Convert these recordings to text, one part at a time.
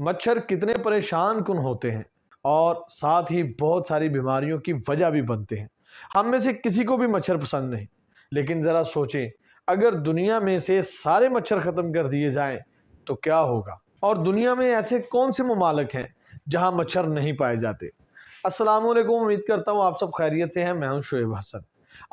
मच्छर कितने परेशान कुन होते हैं और साथ ही बहुत सारी बीमारियों की वजह भी बनते हैं। हम में से किसी को भी मच्छर पसंद नहीं, लेकिन ज़रा सोचें, अगर दुनिया में से सारे मच्छर ख़त्म कर दिए जाएं तो क्या होगा। और दुनिया में ऐसे कौन से ममालिक हैं जहां मच्छर नहीं पाए जाते। अस्सलाम वालेकुम, उम्मीद करता हूं आप सब खैरियत से हैं। मैं हूं शोएब हसन।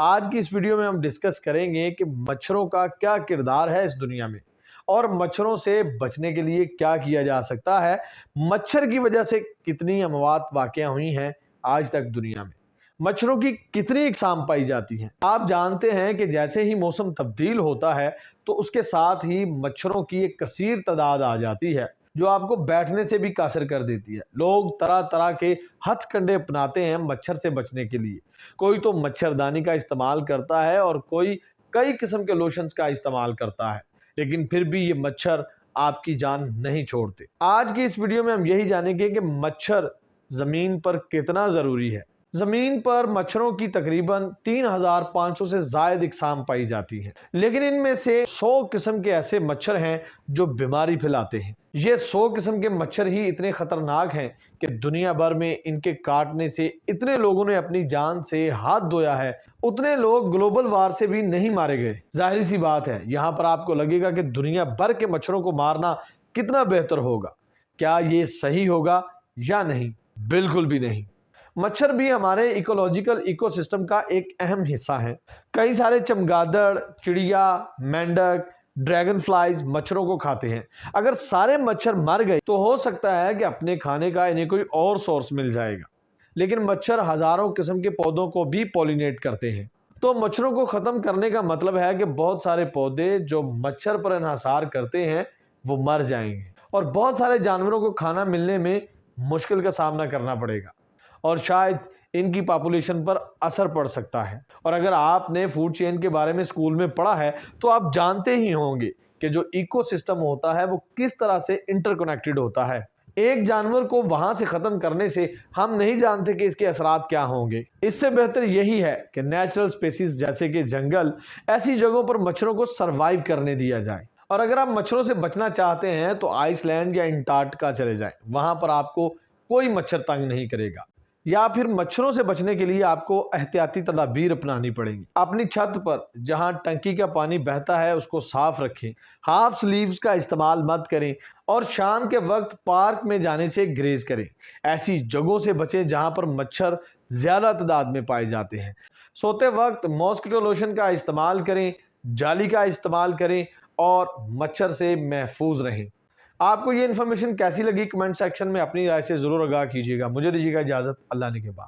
आज की इस वीडियो में हम डिस्कस करेंगे कि मच्छरों का क्या किरदार है इस दुनिया में और मच्छरों से बचने के लिए क्या किया जा सकता है। मच्छर की वजह से कितनी अमवात वाक़या हुई हैं आज तक दुनिया में। मच्छरों की कितनी इकसाम पाई जाती हैं। आप जानते हैं कि जैसे ही मौसम तब्दील होता है तो उसके साथ ही मच्छरों की एक कसीर तादाद आ जाती है जो आपको बैठने से भी कासिर कर देती है। लोग तरह तरह के हथकंडे अपनाते हैं मच्छर से बचने के लिए। कोई तो मच्छरदानी का इस्तेमाल करता है और कोई कई किस्म के लोशंस का इस्तेमाल करता है, लेकिन फिर भी ये मच्छर आपकी जान नहीं छोड़ते। आज की इस वीडियो में हम यही जानेंगे कि मच्छर ज़मीन पर कितना ज़रूरी है। ज़मीन पर मच्छरों की तकरीबन 3500 से ज़ायद इकसाम पाई जाती हैं, लेकिन इनमें से 100 किस्म के ऐसे मच्छर हैं जो बीमारी फैलाते हैं। ये 100 किस्म के मच्छर ही इतने ख़तरनाक हैं कि दुनिया भर में इनके काटने से इतने लोगों ने अपनी जान से हाथ धोया है, उतने लोग ग्लोबल वार से भी नहीं मारे गए। जाहिर सी बात है, यहाँ पर आपको लगेगा कि दुनिया भर के मच्छरों को मारना कितना बेहतर होगा। क्या ये सही होगा या नहीं? बिल्कुल भी नहीं। मच्छर भी हमारे इकोलॉजिकल इकोसिस्टम का एक अहम हिस्सा है। कई सारे चमगादड़, चिड़िया, मेंढक, ड्रैगन फ्लाइज मच्छरों को खाते हैं। अगर सारे मच्छर मर गए तो हो सकता है कि अपने खाने का इन्हें कोई और सोर्स मिल जाएगा, लेकिन मच्छर हजारों किस्म के पौधों को भी पॉलिनेट करते हैं। तो मच्छरों को ख़त्म करने का मतलब है कि बहुत सारे पौधे जो मच्छर पर इन्हिसार करते हैं वो मर जाएंगे और बहुत सारे जानवरों को खाना मिलने में मुश्किल का सामना करना पड़ेगा और शायद इनकी पॉपुलेशन पर असर पड़ सकता है। और अगर आपने फूड चेन के बारे में स्कूल में पढ़ा है तो आप जानते ही होंगे कि जो इकोसिस्टम होता है वो किस तरह से इंटरकनेक्टेड होता है। एक जानवर को वहां से खत्म करने से हम नहीं जानते कि इसके असरात क्या होंगे। इससे बेहतर यही है कि नेचुरल स्पेसीज जैसे कि जंगल, ऐसी जगहों पर मच्छरों को सरवाइव करने दिया जाए। और अगर आप मच्छरों से बचना चाहते हैं तो आइसलैंड या अंटार्कटिका चले जाएं। वहां पर आपको कोई मच्छर तंग नहीं करेगा। या फिर मच्छरों से बचने के लिए आपको एहतियाती तदाबीर अपनानी पड़ेगी। अपनी छत पर जहां टंकी का पानी बहता है उसको साफ रखें, हाफ स्लीव्स का इस्तेमाल मत करें और शाम के वक्त पार्क में जाने से ग्रेज करें। ऐसी जगहों से बचें जहां पर मच्छर ज्यादा तादाद में पाए जाते हैं। सोते वक्त मॉस्किटो लोशन का इस्तेमाल करें, जाली का इस्तेमाल करें और मच्छर से महफूज रहें। आपको ये इन्फॉर्मेशन कैसी लगी कमेंट सेक्शन में अपनी राय से जरूर आगाह कीजिएगा। मुझे दीजिएगा इजाजत। अल्लाह ने के बाद।